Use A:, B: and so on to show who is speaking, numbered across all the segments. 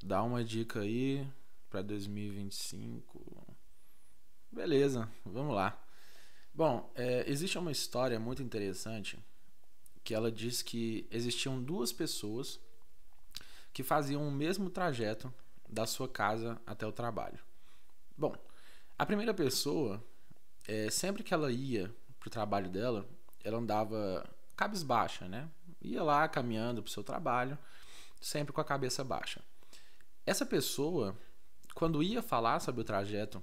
A: Dá uma dica aí para 2025. Beleza, vamos lá. Bom, existe uma história muito interessante que ela diz que existiam duas pessoas que faziam o mesmo trajeto da sua casa até o trabalho. Bom, a primeira pessoa, sempre que ela ia pro trabalho dela, ela andava cabisbaixa, né? Ia lá caminhando pro seu trabalho, sempre com a cabeça baixa. Essa pessoa, quando ia falar sobre o trajeto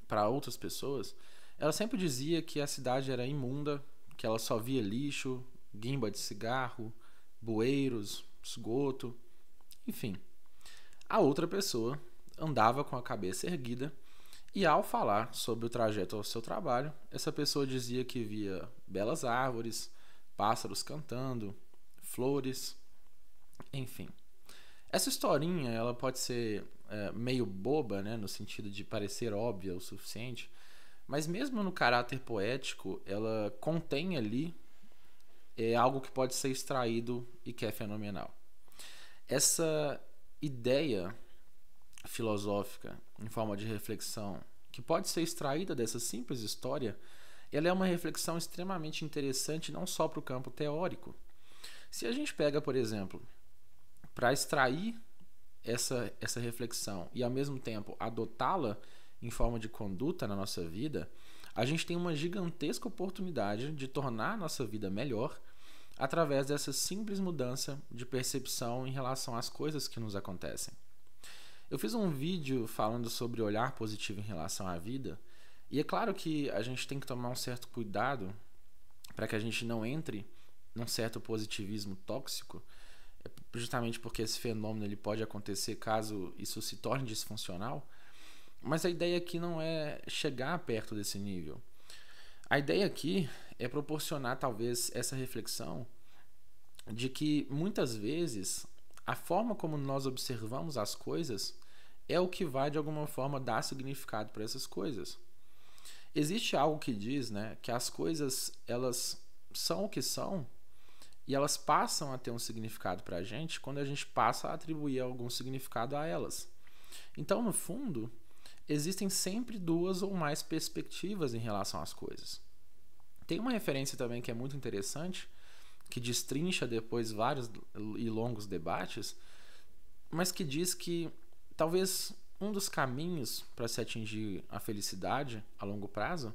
A: para outras pessoas, ela sempre dizia que a cidade era imunda, que ela só via lixo, guimba de cigarro, bueiros, esgoto, enfim. A outra pessoa andava com a cabeça erguida e, ao falar sobre o trajeto ao seu trabalho, essa pessoa dizia que via belas árvores, pássaros cantando, flores, enfim. Essa historinha ela pode ser meio boba, né, no sentido de parecer óbvia o suficiente, mas mesmo no caráter poético, ela contém ali algo que pode ser extraído e que é fenomenal. Essa ideia filosófica em forma de reflexão que pode ser extraída dessa simples história, ela é uma reflexão extremamente interessante não só para o campo teórico. Se a gente pega, por exemplo, para extrair essa reflexão e ao mesmo tempo adotá-la em forma de conduta na nossa vida, a gente tem uma gigantesca oportunidade de tornar a nossa vida melhor através dessa simples mudança de percepção em relação às coisas que nos acontecem. Eu fiz um vídeo falando sobre olhar positivo em relação à vida, e é claro que a gente tem que tomar um certo cuidado para que a gente não entre num certo positivismo tóxico, justamente porque esse fenômeno ele pode acontecer caso isso se torne disfuncional, mas a ideia aqui não é chegar perto desse nível. A ideia aqui é proporcionar talvez essa reflexão de que muitas vezes a forma como nós observamos as coisas é o que vai de alguma forma dar significado para essas coisas. Existe algo que diz, né, que as coisas elas são o que são e elas passam a ter um significado para a gente quando a gente passa a atribuir algum significado a elas. Então, no fundo, existem sempre duas ou mais perspectivas em relação às coisas. Tem uma referência também que é muito interessante, que destrincha depois vários e longos debates, mas que diz que talvez um dos caminhos para se atingir a felicidade a longo prazo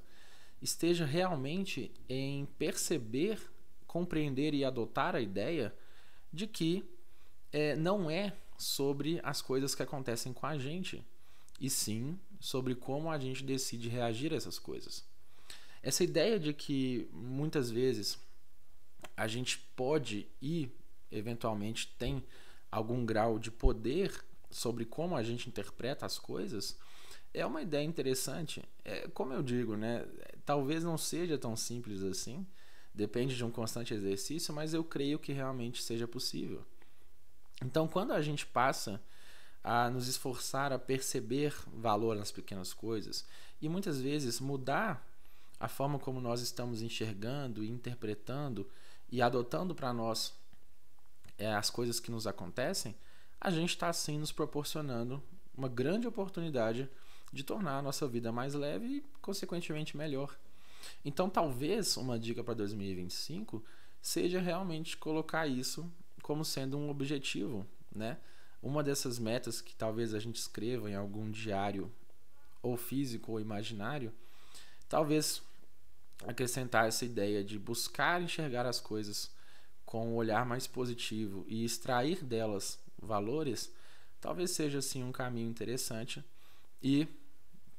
A: esteja realmente em perceber, compreender e adotar a ideia de que não é sobre as coisas que acontecem com a gente, e sim sobre como a gente decide reagir a essas coisas. Essa ideia de que muitas vezes a gente pode e eventualmente tem algum grau de poder sobre como a gente interpreta as coisas é uma ideia interessante. Como eu digo, né? Talvez não seja tão simples assim, depende de um constante exercício, mas eu creio que realmente seja possível. Então, quando a gente passa a nos esforçar a perceber valor nas pequenas coisas e muitas vezes mudar a forma como nós estamos enxergando e interpretando e adotando para nós as coisas que nos acontecem, a gente está assim nos proporcionando uma grande oportunidade de tornar a nossa vida mais leve e, consequentemente, melhor. Então, talvez uma dica para 2025 seja realmente colocar isso como sendo um objetivo, né? Uma dessas metas que talvez a gente escreva em algum diário, ou físico ou imaginário, talvez acrescentar essa ideia de buscar enxergar as coisas com um olhar mais positivo e extrair delas valores, talvez seja assim um caminho interessante e,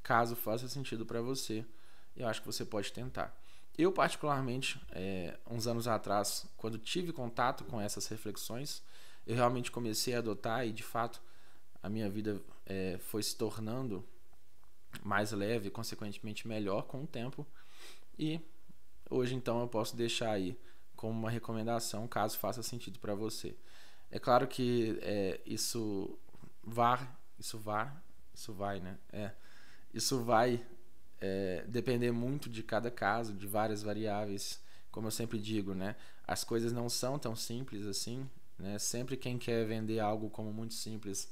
A: caso faça sentido para você, eu acho que você pode tentar. Eu, particularmente, uns anos atrás, quando tive contato com essas reflexões, eu realmente comecei a adotar e, de fato, a minha vida foi se tornando mais leve e, consequentemente, melhor com o tempo. E hoje, então, eu posso deixar aí como uma recomendação, caso faça sentido para você. É claro que isso vai, né? Isso vai depender muito de cada caso, de várias variáveis. Como eu sempre digo, né? As coisas não são tão simples assim, né? Sempre quem quer vender algo como muito simples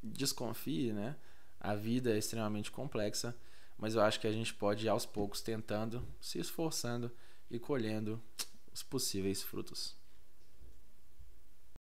A: desconfie, né? A vida é extremamente complexa, mas eu acho que a gente pode ir aos poucos tentando, se esforçando e colhendo os possíveis frutos.